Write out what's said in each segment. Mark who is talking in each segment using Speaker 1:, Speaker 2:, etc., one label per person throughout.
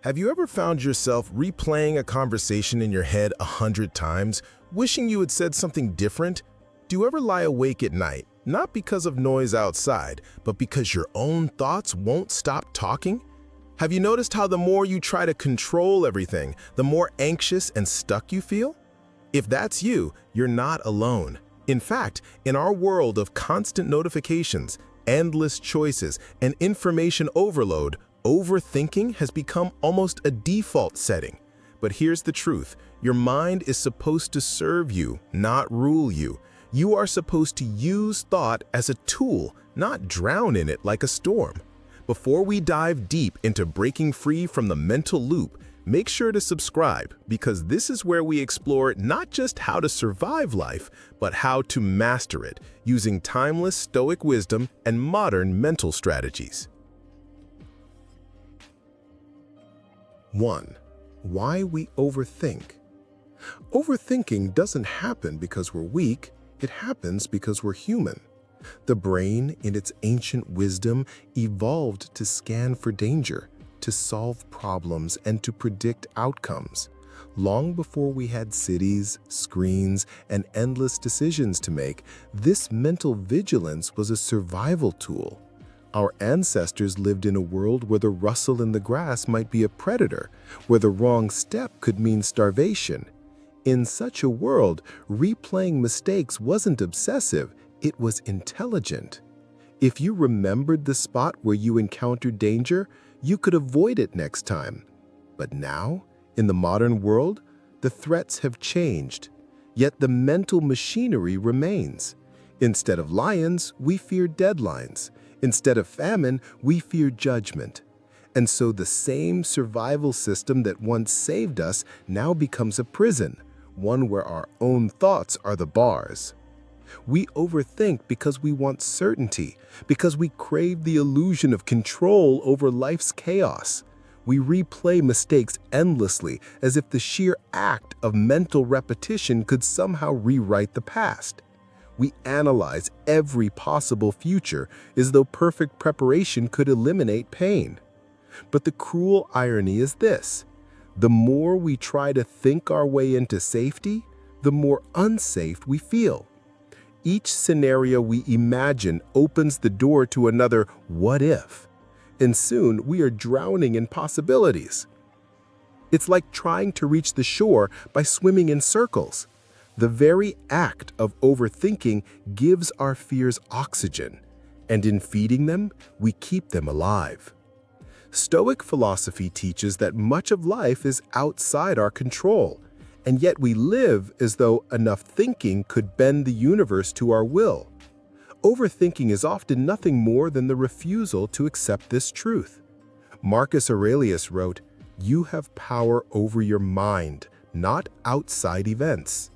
Speaker 1: Have you ever found yourself replaying a conversation in your head 100 times, wishing you had said something different? Do you ever lie awake at night, not because of noise outside, but because your own thoughts won't stop talking? Have you noticed how the more you try to control everything, the more anxious and stuck you feel? If that's you, you're not alone. In fact, in our world of constant notifications, endless choices, and information overload, overthinking has become almost a default setting. But here's the truth. Your mind is supposed to serve you, not rule you. You are supposed to use thought as a tool, not drown in it like a storm. Before we dive deep into breaking free from the mental loop, make sure to subscribe, because this is where we explore not just how to survive life, but how to master it, using timeless Stoic wisdom and modern mental strategies. 1. Why we overthink. Overthinking doesn't happen because we're weak, it happens because we're human. The brain, in its ancient wisdom, evolved to scan for danger, to solve problems, and to predict outcomes. Long before we had cities, screens, and endless decisions to make, this mental vigilance was a survival tool. Our ancestors lived in a world where the rustle in the grass might be a predator, where the wrong step could mean starvation. In such a world, replaying mistakes wasn't obsessive, it was intelligent. If you remembered the spot where you encountered danger, you could avoid it next time. But now, in the modern world, the threats have changed, yet the mental machinery remains. Instead of lions, we fear deadlines. Instead of famine, we fear judgment. And so the same survival system that once saved us now becomes a prison, one where our own thoughts are the bars. We overthink because we want certainty, because we crave the illusion of control over life's chaos. We replay mistakes endlessly, as if the sheer act of mental repetition could somehow rewrite the past. We analyze every possible future as though perfect preparation could eliminate pain. But the cruel irony is this: the more we try to think our way into safety, the more unsafe we feel. Each scenario we imagine opens the door to another what if, and soon we are drowning in possibilities. It's like trying to reach the shore by swimming in circles. The very act of overthinking gives our fears oxygen, and in feeding them, we keep them alive. Stoic philosophy teaches that much of life is outside our control, and yet we live as though enough thinking could bend the universe to our will. Overthinking is often nothing more than the refusal to accept this truth. Marcus Aurelius wrote, "You have power over your mind, not outside events."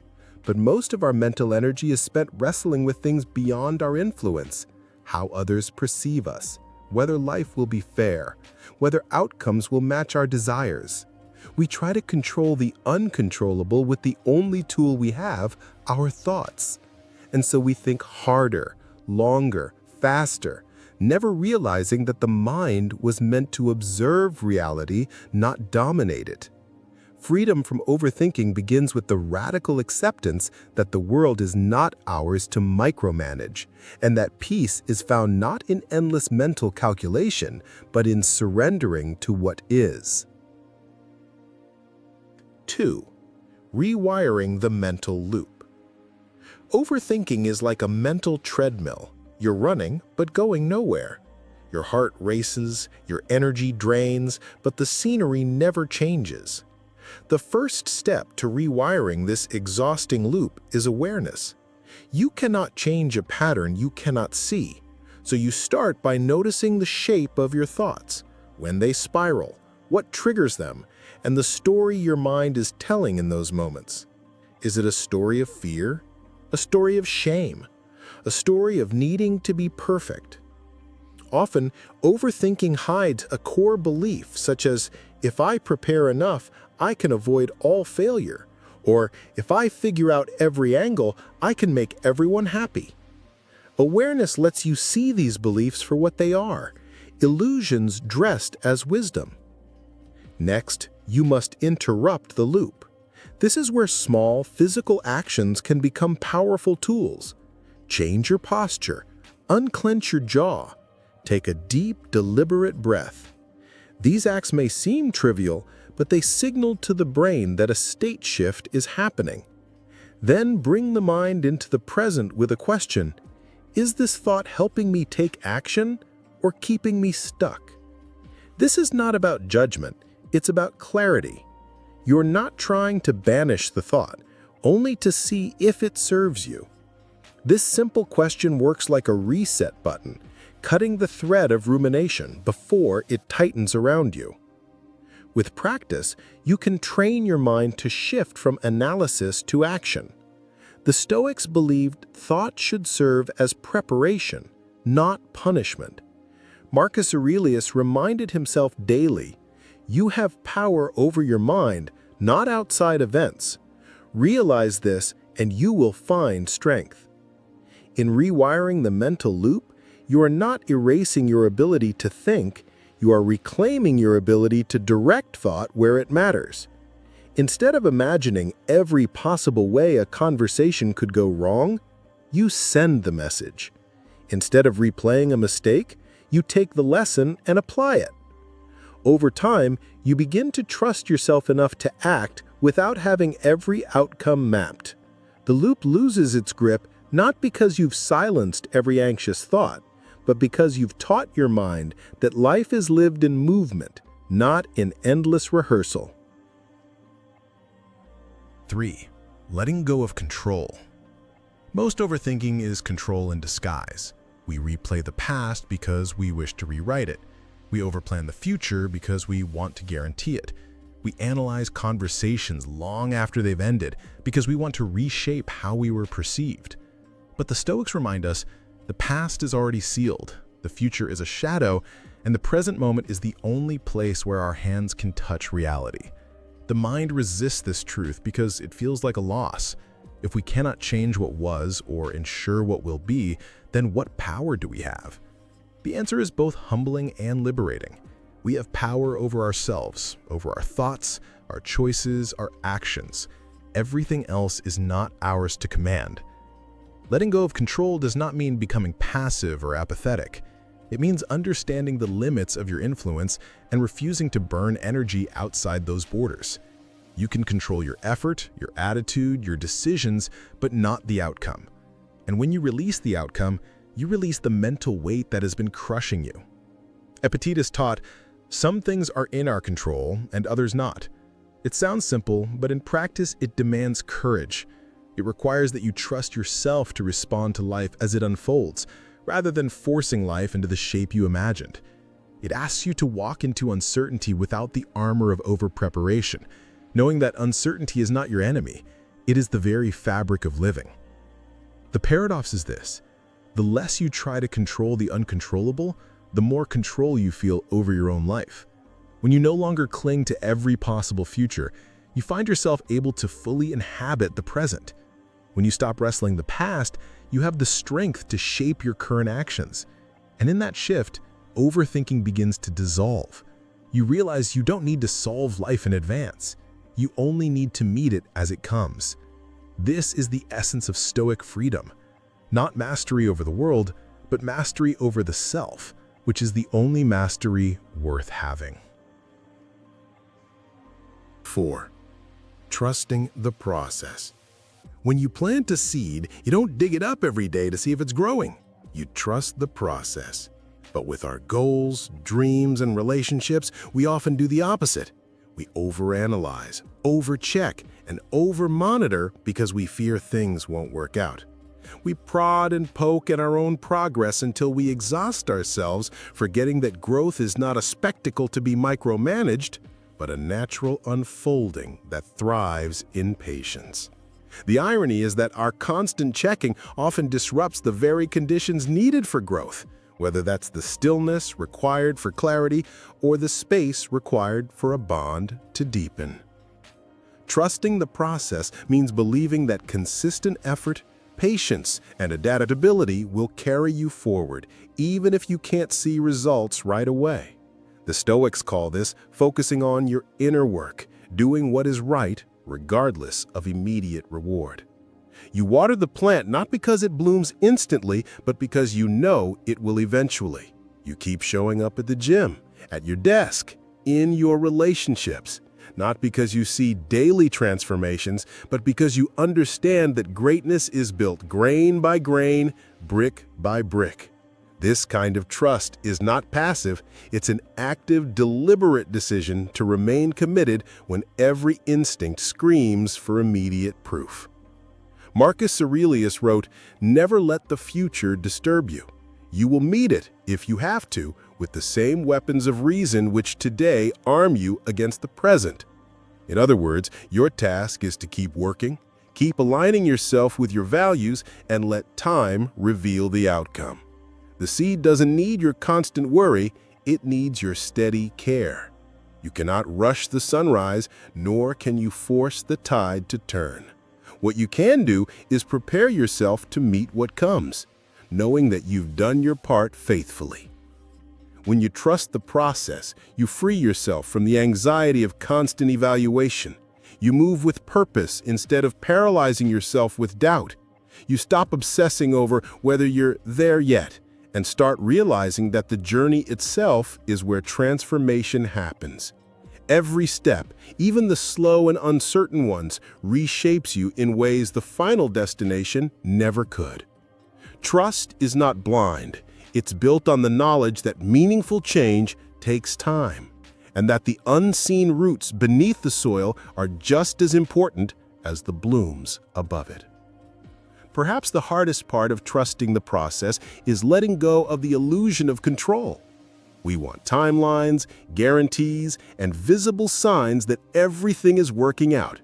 Speaker 1: But most of our mental energy is spent wrestling with things beyond our influence: how others perceive us, whether life will be fair, whether outcomes will match our desires. We try to control the uncontrollable with the only tool we have, our thoughts. And so we think harder, longer, faster, never realizing that the mind was meant to observe reality, not dominate it. Freedom from overthinking begins with the radical acceptance that the world is not ours to micromanage, and that peace is found not in endless mental calculation, but in surrendering to what is. 2. Rewiring the mental loop. Overthinking is like a mental treadmill. You're running, but going nowhere. Your heart races, your energy drains, but the scenery never changes. The first step to rewiring this exhausting loop is awareness. You cannot change a pattern you cannot see, so you start by noticing the shape of your thoughts, when they spiral, what triggers them, and the story your mind is telling in those moments. Is it a story of fear? A story of shame? A story of needing to be perfect? Often, overthinking hides a core belief such as, if I prepare enough, I can avoid all failure, or if I figure out every angle, I can make everyone happy. Awareness lets you see these beliefs for what they are, illusions dressed as wisdom. Next, you must interrupt the loop. This is where small, physical actions can become powerful tools. Change your posture, unclench your jaw, take a deep, deliberate breath. These acts may seem trivial, but they signal to the brain that a state shift is happening. Then bring the mind into the present with a question: is this thought helping me take action or keeping me stuck? This is not about judgment, it's about clarity. You're not trying to banish the thought, only to see if it serves you. This simple question works like a reset button, cutting the thread of rumination before it tightens around you. With practice, you can train your mind to shift from analysis to action. The Stoics believed thought should serve as preparation, not punishment. Marcus Aurelius reminded himself daily, "You have power over your mind, not outside events. Realize this and you will find strength." In rewiring the mental loop, you are not erasing your ability to think, you are reclaiming your ability to direct thought where it matters. Instead of imagining every possible way a conversation could go wrong, you send the message. Instead of replaying a mistake, you take the lesson and apply it. Over time, you begin to trust yourself enough to act without having every outcome mapped. The loop loses its grip not because you've silenced every anxious thought, but because you've taught your mind that life is lived in movement, not in endless rehearsal.
Speaker 2: 3. Letting go of control. Most overthinking is control in disguise. We replay the past because we wish to rewrite it. We overplan the future because we want to guarantee it. We analyze conversations long after they've ended because we want to reshape how we were perceived. But the Stoics remind us the past is already sealed, the future is a shadow, and the present moment is the only place where our hands can touch reality. The mind resists this truth because it feels like a loss. If we cannot change what was or ensure what will be, then what power do we have? The answer is both humbling and liberating. We have power over ourselves, over our thoughts, our choices, our actions. Everything else is not ours to command. Letting go of control does not mean becoming passive or apathetic. It means understanding the limits of your influence and refusing to burn energy outside those borders. You can control your effort, your attitude, your decisions, but not the outcome. And when you release the outcome, you release the mental weight that has been crushing you. Epictetus taught, "Some things are in our control and others not." It sounds simple, but in practice it demands courage. It requires that you trust yourself to respond to life as it unfolds, rather than forcing life into the shape you imagined. It asks you to walk into uncertainty without the armor of over-preparation, knowing that uncertainty is not your enemy, it is the very fabric of living. The paradox is this: the less you try to control the uncontrollable, the more control you feel over your own life. When you no longer cling to every possible future, you find yourself able to fully inhabit the present. When you stop wrestling the past, you have the strength to shape your current actions. And in that shift, overthinking begins to dissolve. You realize you don't need to solve life in advance. You only need to meet it as it comes. This is the essence of Stoic freedom. Not mastery over the world, but mastery over the self, which is the only mastery worth having.
Speaker 1: 4. Trusting the process. When you plant a seed, you don't dig it up every day to see if it's growing. You trust the process. But with our goals, dreams, and relationships, we often do the opposite. We overanalyze, overcheck, and overmonitor because we fear things won't work out. We prod and poke at our own progress until we exhaust ourselves, forgetting that growth is not a spectacle to be micromanaged, but a natural unfolding that thrives in patience. The irony is that our constant checking often disrupts the very conditions needed for growth, whether that's the stillness required for clarity or the space required for a bond to deepen. Trusting the process means believing that consistent effort, patience, and adaptability will carry you forward, even if you can't see results right away. The Stoics call this focusing on your inner work, doing what is right regardless of immediate reward. You water the plant not because it blooms instantly, but because you know it will eventually. You keep showing up at the gym, at your desk, in your relationships, not because you see daily transformations, but because you understand that greatness is built grain by grain, brick by brick. This kind of trust is not passive, it's an active, deliberate decision to remain committed when every instinct screams for immediate proof. Marcus Aurelius wrote, "Never let the future disturb you. You will meet it, if you have to, with the same weapons of reason which today arm you against the present." In other words, your task is to keep working, keep aligning yourself with your values, and let time reveal the outcome. The seed doesn't need your constant worry, it needs your steady care. You cannot rush the sunrise, nor can you force the tide to turn. What you can do is prepare yourself to meet what comes, knowing that you've done your part faithfully. When you trust the process, you free yourself from the anxiety of constant evaluation. You move with purpose instead of paralyzing yourself with doubt. You stop obsessing over whether you're there yet and start realizing that the journey itself is where transformation happens. Every step, even the slow and uncertain ones, reshapes you in ways the final destination never could. Trust is not blind. It's built on the knowledge that meaningful change takes time, and that the unseen roots beneath the soil are just as important as the blooms above it. Perhaps the hardest part of trusting the process is letting go of the illusion of control. We want timelines, guarantees, and visible signs that everything is working out.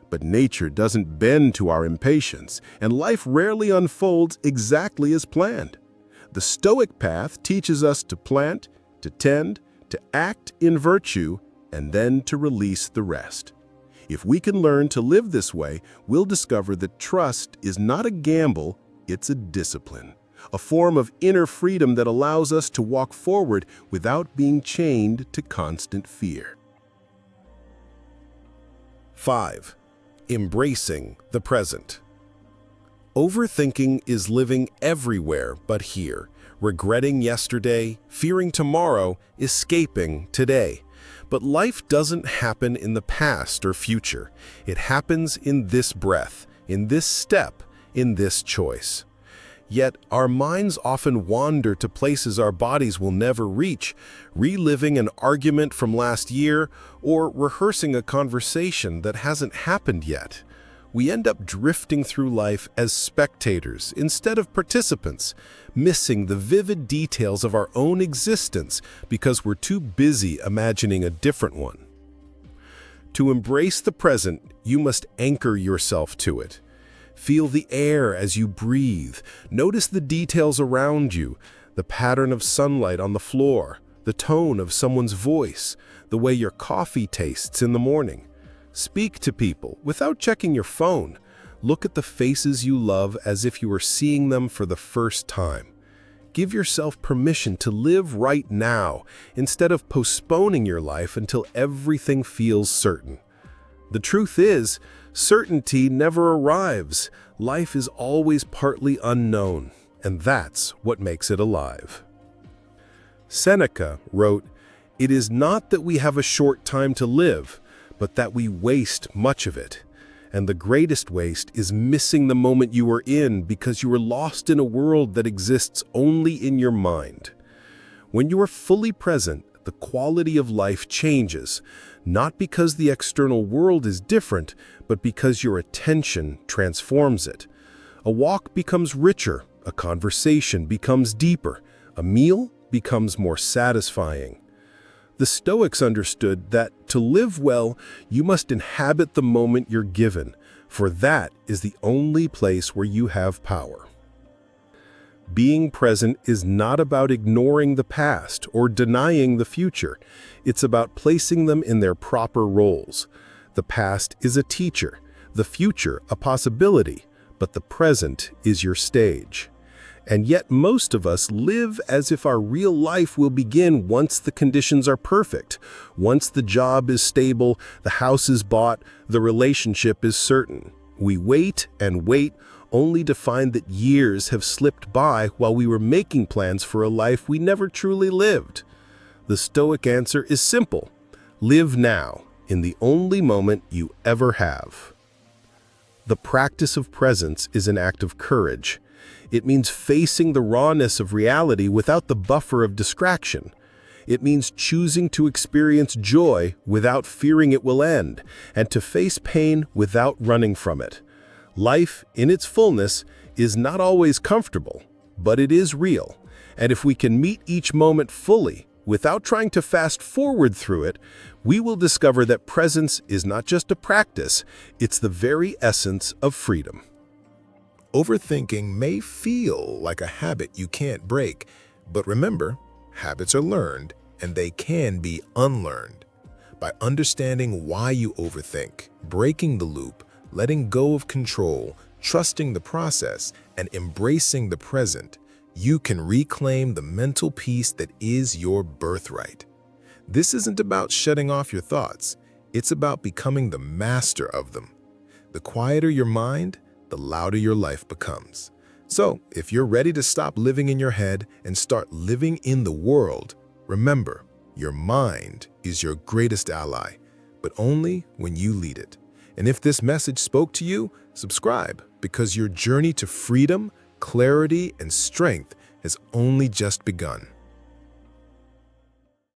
Speaker 1: But nature doesn't bend to our impatience, and life rarely unfolds exactly as planned. The Stoic path teaches us to plant, to tend, to act in virtue, and then to release the rest. If we can learn to live this way, we'll discover that trust is not a gamble, it's a discipline, a form of inner freedom that allows us to walk forward without being chained to constant fear. 5. Embracing the present. Overthinking is living everywhere but here, regretting yesterday, fearing tomorrow, escaping today. But life doesn't happen in the past or future. It happens in this breath, in this step, in this choice. Yet our minds often wander to places our bodies will never reach, reliving an argument from last year or rehearsing a conversation that hasn't happened yet. We end up drifting through life as spectators instead of participants, missing the vivid details of our own existence because we're too busy imagining a different one. To embrace the present, you must anchor yourself to it. Feel the air as you breathe. Notice the details around you, the pattern of sunlight on the floor, the tone of someone's voice, the way your coffee tastes in the morning. Speak to people without checking your phone. Look at the faces you love as if you were seeing them for the first time. Give yourself permission to live right now instead of postponing your life until everything feels certain. The truth is, certainty never arrives. Life is always partly unknown, and that's what makes it alive. Seneca wrote, "It is not that we have a short time to live, but that we waste much of it. And the greatest waste is missing the moment you are in because you are lost in a world that exists only in your mind." When you are fully present, the quality of life changes, not because the external world is different, but because your attention transforms it. A walk becomes richer, a conversation becomes deeper, a meal becomes more satisfying. The Stoics understood that to live well, you must inhabit the moment you're given, for that is the only place where you have power. Being present is not about ignoring the past or denying the future. It's about placing them in their proper roles. The past is a teacher, the future a possibility, but the present is your stage. And yet most of us live as if our real life will begin once the conditions are perfect, once the job is stable, the house is bought, the relationship is certain. We wait and wait, only to find that years have slipped by while we were making plans for a life we never truly lived. The Stoic answer is simple. Live now, in the only moment you ever have. The practice of presence is an act of courage. It means facing the rawness of reality without the buffer of distraction. It means choosing to experience joy without fearing it will end, and to face pain without running from it. Life, in its fullness, is not always comfortable, but it is real. And if we can meet each moment fully, without trying to fast forward through it, we will discover that presence is not just a practice, it's the very essence of freedom.
Speaker 2: Overthinking may feel like a habit you can't break, but remember, habits are learned and they can be unlearned. By understanding why you overthink, breaking the loop, letting go of control, trusting the process, and embracing the present, you can reclaim the mental peace that is your birthright. This isn't about shutting off your thoughts. It's about becoming the master of them. The quieter your mind, the louder your life becomes. So, if you're ready to stop living in your head and start living in the world, remember, your mind is your greatest ally, but only when you lead it. And if this message spoke to you, subscribe, because your journey to freedom, clarity, and strength has only just begun.